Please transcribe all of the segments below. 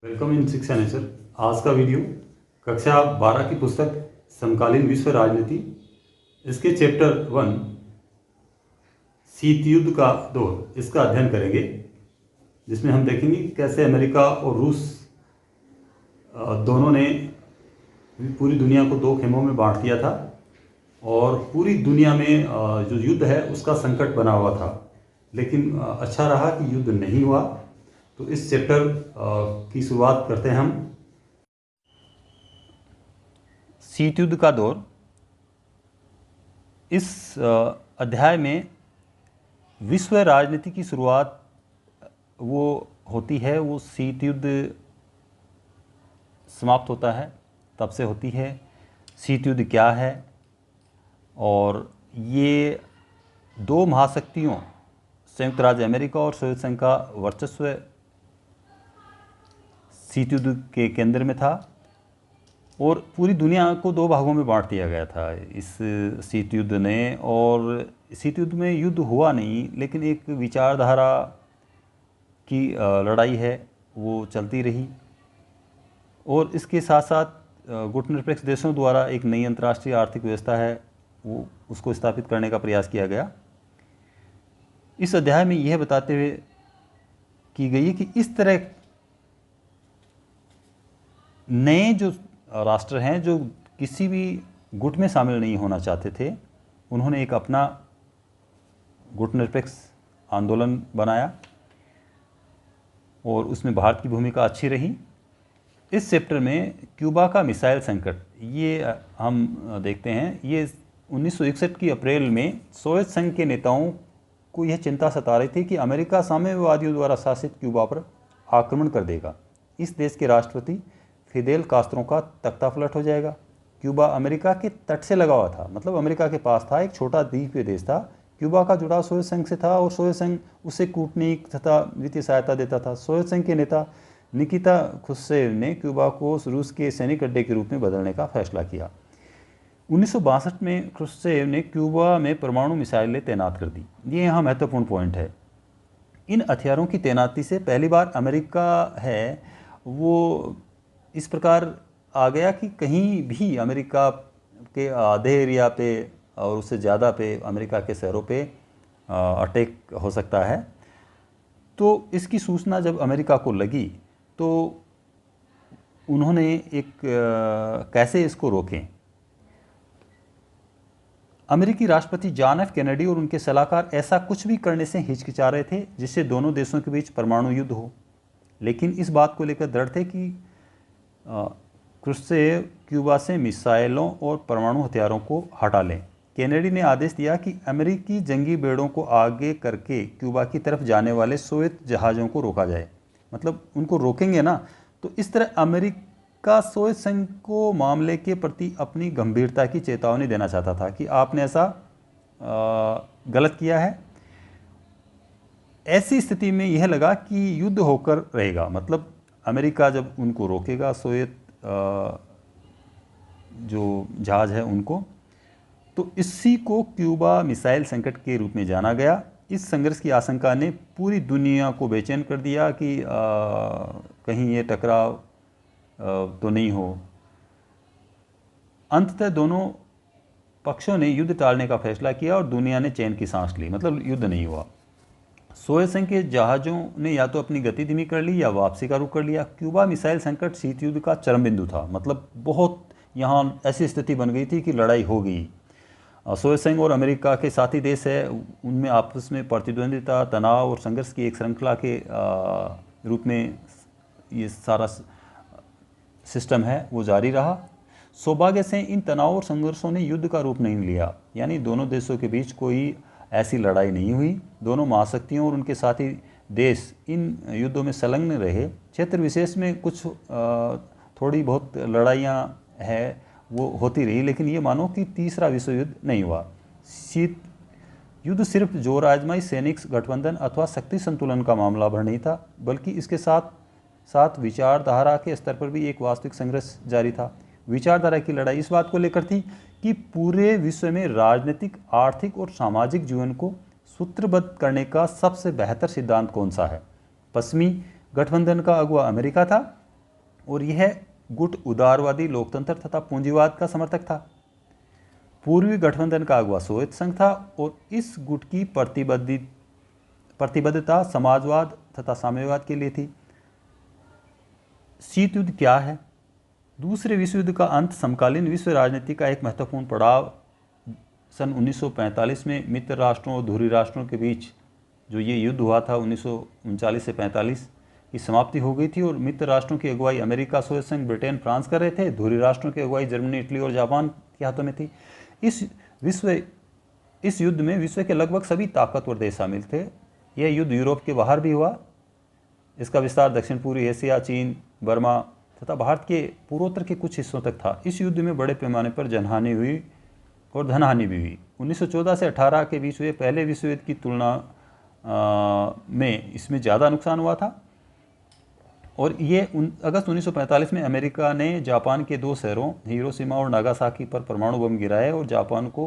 Welcome in शिक्षा nature. आज का वीडियो कक्षा 12 की पुस्तक समकालीन विश्व राजनीति, इसके चैप्टर 1 शीत युद्ध का दौर, इसका अध्ययन करेंगे, जिसमें हम देखेंगे कि कैसे अमेरिका और रूस दोनों ने पूरी दुनिया को दो खेमों में बांट दिया था और पूरी दुनिया में जो युद्ध है उसका संकट बना हुआ था। लेकिन अच्छा रहा कि युद्ध नहीं हुआ। तो इस चैप्टर की शुरुआत करते हैं हम। शीत युद्ध का दौर। इस अध्याय में विश्व राजनीति की शुरुआत वो होती है, वो शीत युद्ध समाप्त होता है तब से होती है। शीत युद्ध क्या है और ये दो महाशक्तियों संयुक्त राज्य अमेरिका और सोवियत संघ का वर्चस्व शीत युद्ध के केंद्र में था और पूरी दुनिया को दो भागों में बांट दिया गया था इस शीत युद्ध ने। और शीत युद्ध में युद्ध हुआ नहीं, लेकिन एक विचारधारा की लड़ाई है वो चलती रही और इसके साथ साथ गुटनिरपेक्ष देशों द्वारा एक नई अंतर्राष्ट्रीय आर्थिक व्यवस्था है वो उसको स्थापित करने का प्रयास किया गया। इस अध्याय में यह बताते हुए की गई है कि इस तरह नए जो राष्ट्र हैं जो किसी भी गुट में शामिल नहीं होना चाहते थे, उन्होंने एक अपना गुटनिरपेक्ष आंदोलन बनाया और उसमें भारत की भूमिका अच्छी रही। इस चैप्टर में क्यूबा का मिसाइल संकट ये हम देखते हैं। ये 1961 की अप्रैल में सोवियत संघ के नेताओं को यह चिंता सता रही थी कि अमेरिका साम्यवादियों द्वारा शासित क्यूबा पर आक्रमण कर देगा। इस देश के राष्ट्रपति फिदेल कास्त्रो का तख्तापलट हो जाएगा। क्यूबा अमेरिका के तट से लगा हुआ था, मतलब अमेरिका के पास था, एक छोटा द्वीपीय देश था। क्यूबा का जुड़ाव सोवियत संघ से था और सोवियत संघ उसे कूटनीतिक तथा वित्तीय सहायता देता था। सोवियत संघ के नेता निकिता खुश्चेव ने क्यूबा को रूस के सैनिक अड्डे के रूप में बदलने का फैसला किया। 1962 में खुश्चेव ने क्यूबा में परमाणु मिसाइलें तैनात कर दी। ये यहाँ महत्वपूर्ण पॉइंट है। इन हथियारों की तैनाती से पहली बार अमेरिका है वो इस प्रकार आ गया कि कहीं भी अमेरिका के आधे एरिया पे और उससे ज़्यादा पे अमेरिका के शहरों पे अटैक हो सकता है। तो इसकी सूचना जब अमेरिका को लगी तो उन्होंने एक कैसे इसको रोकें। अमेरिकी राष्ट्रपति जॉन एफ कैनेडी और उनके सलाहकार ऐसा कुछ भी करने से हिचकिचा रहे थे जिससे दोनों देशों के बीच परमाणु युद्ध हो, लेकिन इस बात को लेकर दृढ़ थे कि क्रुश्चेव क्यूबा से मिसाइलों और परमाणु हथियारों को हटा लें। कैनेडी ने आदेश दिया कि अमेरिकी जंगी बेड़ों को आगे करके क्यूबा की तरफ जाने वाले सोवियत जहाज़ों को रोका जाए। मतलब उनको रोकेंगे ना, तो इस तरह अमेरिका सोवियत संघ को मामले के प्रति अपनी गंभीरता की चेतावनी देना चाहता था कि आपने ऐसा गलत किया है। ऐसी स्थिति में यह लगा कि युद्ध होकर रहेगा, मतलब अमेरिका जब उनको रोकेगा सोवियत जो जहाज़ है उनको, तो इसी को क्यूबा मिसाइल संकट के रूप में जाना गया। इस संघर्ष की आशंका ने पूरी दुनिया को बेचैन कर दिया कि कहीं ये टकराव तो नहीं हो। अंततः दोनों पक्षों ने युद्ध टालने का फैसला किया और दुनिया ने चैन की सांस ली, मतलब युद्ध नहीं हुआ। सोवियत संघ के जहाज़ों ने या तो अपनी गति धीमी कर ली या वापसी का रुख कर लिया। क्यूबा मिसाइल संकट शीत युद्ध का चरम बिंदु था, मतलब बहुत यहाँ ऐसी स्थिति बन गई थी कि लड़ाई हो गई। सोवियत संघ और अमेरिका के साथी देश है, उनमें आपस में प्रतिद्वंदिता, तनाव और संघर्ष की एक श्रृंखला के रूप में ये सारा सिस्टम है वो जारी रहा। सौभाग्य से इन तनाव और संघर्षों ने युद्ध का रूप नहीं लिया, यानी दोनों देशों के बीच कोई ऐसी लड़ाई नहीं हुई। दोनों महाशक्तियों और उनके साथी देश इन युद्धों में संलग्न रहे। क्षेत्र विशेष में कुछ थोड़ी बहुत लड़ाइयाँ है वो होती रही, लेकिन ये मानो कि तीसरा विश्व युद्ध नहीं हुआ। शीत युद्ध सिर्फ जोर आजमाई सैनिक गठबंधन अथवा शक्ति संतुलन का मामला भर नहीं था, बल्कि इसके साथ साथ विचारधारा के स्तर पर भी एक वास्तविक संघर्ष जारी था। विचारधारा की लड़ाई इस बात को लेकर थी कि पूरे विश्व में राजनीतिक, आर्थिक और सामाजिक जीवन को सूत्रबद्ध करने का सबसे बेहतर सिद्धांत कौन सा है। पश्चिमी गठबंधन का अगुवा अमेरिका था और यह गुट उदारवादी लोकतंत्र तथा पूंजीवाद का समर्थक था। पूर्वी गठबंधन का अगुवा सोवियत संघ था और इस गुट की प्रतिबद्धता समाजवाद तथा साम्यवाद के लिए थी। शीत युद्ध क्या है? दूसरे विश्व युद्ध का अंत समकालीन विश्व राजनीति का एक महत्वपूर्ण पड़ाव सन 1945 में मित्र राष्ट्रों और धुरी राष्ट्रों के बीच जो ये युद्ध हुआ था 1939 से 45 की समाप्ति हो गई थी और मित्र राष्ट्रों की अगुवाई अमेरिका, सोवियत संघ, ब्रिटेन, फ्रांस कर रहे थे। धुरी राष्ट्रों की अगुवाई जर्मनी, इटली और जापान के हाथों में थी। इस युद्ध में विश्व के लगभग सभी ताकतवर देश शामिल थे। यह युद्ध यूरोप के बाहर भी हुआ। इसका विस्तार दक्षिण पूर्वी एशिया, चीन, बर्मा तथा भारत के पूर्वोत्तर के कुछ हिस्सों तक था। इस युद्ध में बड़े पैमाने पर जनहानि हुई और धनहानि भी हुई। 1914 से 18 के बीच हुए पहले विश्व युद्ध की तुलना में इसमें ज़्यादा नुकसान हुआ था और ये अगस्त 1945 में अमेरिका ने जापान के 2 शहरों हिरोशिमा और नागासाकी पर परमाणु बम गिराए और जापान को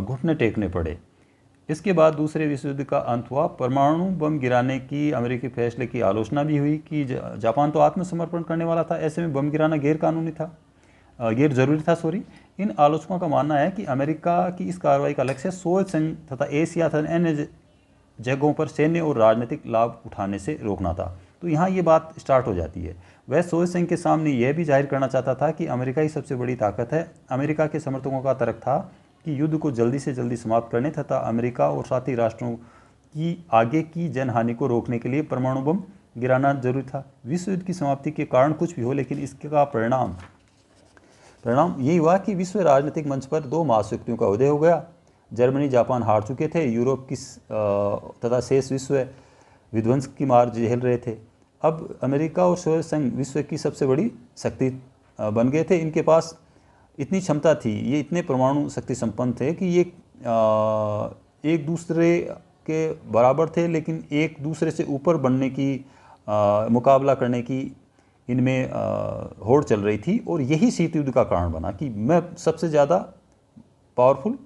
घुटने टेकने पड़े। इसके बाद दूसरे विश्व युद्ध का अंत हुआ। परमाणु बम गिराने की अमेरिकी फैसले की आलोचना भी हुई कि जापान तो आत्मसमर्पण करने वाला था, ऐसे में बम गिराना गैर जरूरी था। इन आलोचकों का मानना है कि अमेरिका की इस कार्रवाई का लक्ष्य सोवियत संघ तथा एशिया तथा अन्य जगहों पर सैन्य और राजनीतिक लाभ उठाने से रोकना था। तो यहाँ ये बात स्टार्ट हो जाती है। वह सोवियत संघ के सामने यह भी जाहिर करना चाहता था कि अमेरिका ही सबसे बड़ी ताकत है। अमेरिका के समर्थकों का तर्क था कि युद्ध को जल्दी से जल्दी समाप्त करने तथा अमेरिका और साथी राष्ट्रों की आगे की जनहानि को रोकने के लिए परमाणु बम गिराना जरूरी था। विश्व युद्ध की समाप्ति के कारण कुछ भी हो, लेकिन इसका परिणाम यही हुआ कि विश्व राजनीतिक मंच पर 2 महाशक्तियों का उदय हो गया। जर्मनी, जापान हार चुके थे, यूरोप की तथा शेष विश्व विध्वंस की मार झेल रहे थे। अब अमेरिका और सोवियत संघ विश्व की सबसे बड़ी शक्ति बन गए थे। इनके पास इतनी क्षमता थी, ये इतने परमाणु शक्ति संपन्न थे कि ये एक दूसरे के बराबर थे, लेकिन एक दूसरे से ऊपर बनने की मुकाबला करने की इनमें होड़ चल रही थी और यही शीत युद्ध का कारण बना कि मैं सबसे ज़्यादा पावरफुल।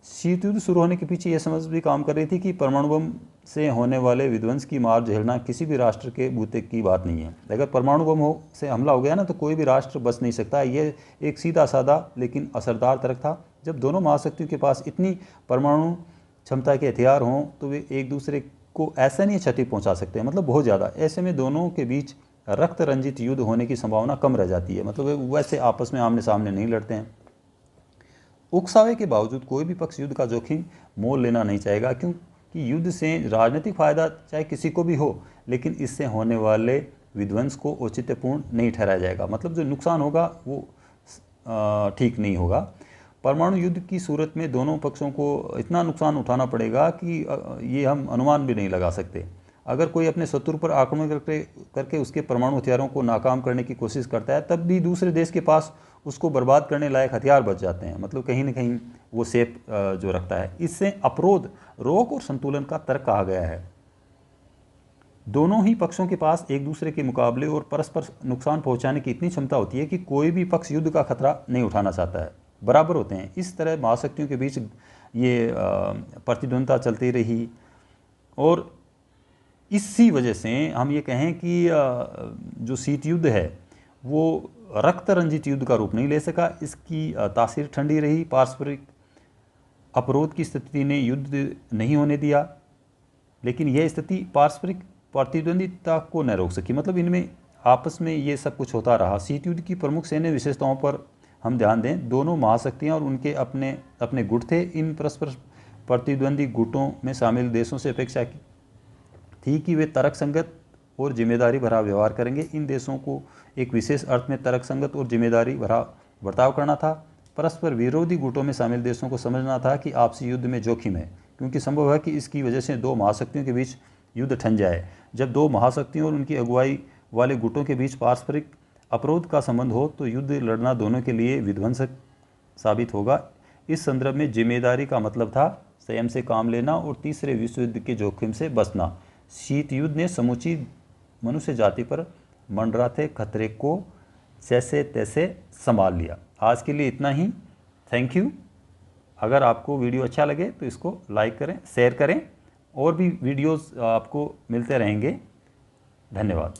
शीत युद्ध शुरू होने के पीछे यह समझ भी काम कर रही थी कि परमाणु बम से होने वाले विध्वंस की मार झेलना किसी भी राष्ट्र के बूते की बात नहीं है। अगर परमाणु बम से हमला हो गया ना तो कोई भी राष्ट्र बच नहीं सकता। ये एक सीधा साधा लेकिन असरदार तर्क था। जब दोनों महाशक्तियों के पास इतनी परमाणु क्षमता के हथियार हों तो वे एक दूसरे को ऐसा नहीं क्षति पहुंचा सकते, मतलब बहुत ज़्यादा। ऐसे में दोनों के बीच रक्त रंजित युद्ध होने की संभावना कम रह जाती है, मतलब वे वैसे आपस में आमने सामने नहीं लड़ते हैं। उकसावे के बावजूद कोई भी पक्ष युद्ध का जोखिम मोल लेना नहीं चाहेगा, क्योंकि युद्ध से राजनीतिक फायदा चाहे किसी को भी हो, लेकिन इससे होने वाले विध्वंस को औचित्यपूर्ण नहीं ठहराया जाएगा। मतलब जो नुकसान होगा वो ठीक नहीं होगा। परमाणु युद्ध की सूरत में दोनों पक्षों को इतना नुकसान उठाना पड़ेगा कि ये हम अनुमान भी नहीं लगा सकते। अगर कोई अपने शत्रु पर आक्रमण करके उसके परमाणु हथियारों को नाकाम करने की कोशिश करता है, तब भी दूसरे देश के पास उसको बर्बाद करने लायक हथियार बच जाते हैं, मतलब कहीं ना कहीं वो सेफ जो रखता है। इससे अपरोध, रोक और संतुलन का तर्क कहा गया है। दोनों ही पक्षों के पास एक दूसरे के मुकाबले और परस्पर नुकसान पहुंचाने की इतनी क्षमता होती है कि कोई भी पक्ष युद्ध का खतरा नहीं उठाना चाहता है, बराबर होते हैं। इस तरह महाशक्तियों के बीच ये प्रतिद्वंदता चलती रही और इसी वजह से हम ये कहें कि जो शीत युद्ध है वो रक्त रंजित युद्ध का रूप नहीं ले सका। इसकी तासीर ठंडी रही। पारस्परिक अपरोध की स्थिति ने युद्ध नहीं होने दिया, लेकिन यह स्थिति पारस्परिक प्रतिद्वंदिता को न रोक सकी, मतलब इनमें आपस में ये सब कुछ होता रहा। शीत युद्ध की प्रमुख सैन्य विशेषताओं पर हम ध्यान दें। दोनों महाशक्तियाँ और उनके अपने अपने गुट थे। इन परस्पर प्रतिद्वंदी गुटों में शामिल देशों से अपेक्षा थी कि वे तर्कसंगत और जिम्मेदारी भरा व्यवहार करेंगे। इन देशों को एक विशेष अर्थ में तर्कसंगत और जिम्मेदारी भरा बर्ताव करना था। परस्पर विरोधी गुटों में शामिल देशों को समझना था कि आपसी युद्ध में जोखिम है, क्योंकि संभव है कि इसकी वजह से 2 महाशक्तियों के बीच युद्ध ठन जाए। जब 2 महाशक्तियों और उनकी अगुवाई वाले गुटों के बीच पारस्परिक अपरोध का संबंध हो तो युद्ध लड़ना दोनों के लिए विध्वंसक साबित होगा। इस संदर्भ में जिम्मेदारी का मतलब था संयम से काम लेना और तीसरे विश्व युद्ध के जोखिम से बचना। शीत युद्ध ने समूची मनुष्य जाति पर मंडराते खतरे को जैसे तैसे संभाल लिया। आज के लिए इतना ही। Thank you. अगर आपको वीडियो अच्छा लगे तो इसको लाइक करें, शेयर करें, और भी वीडियोस आपको मिलते रहेंगे। धन्यवाद।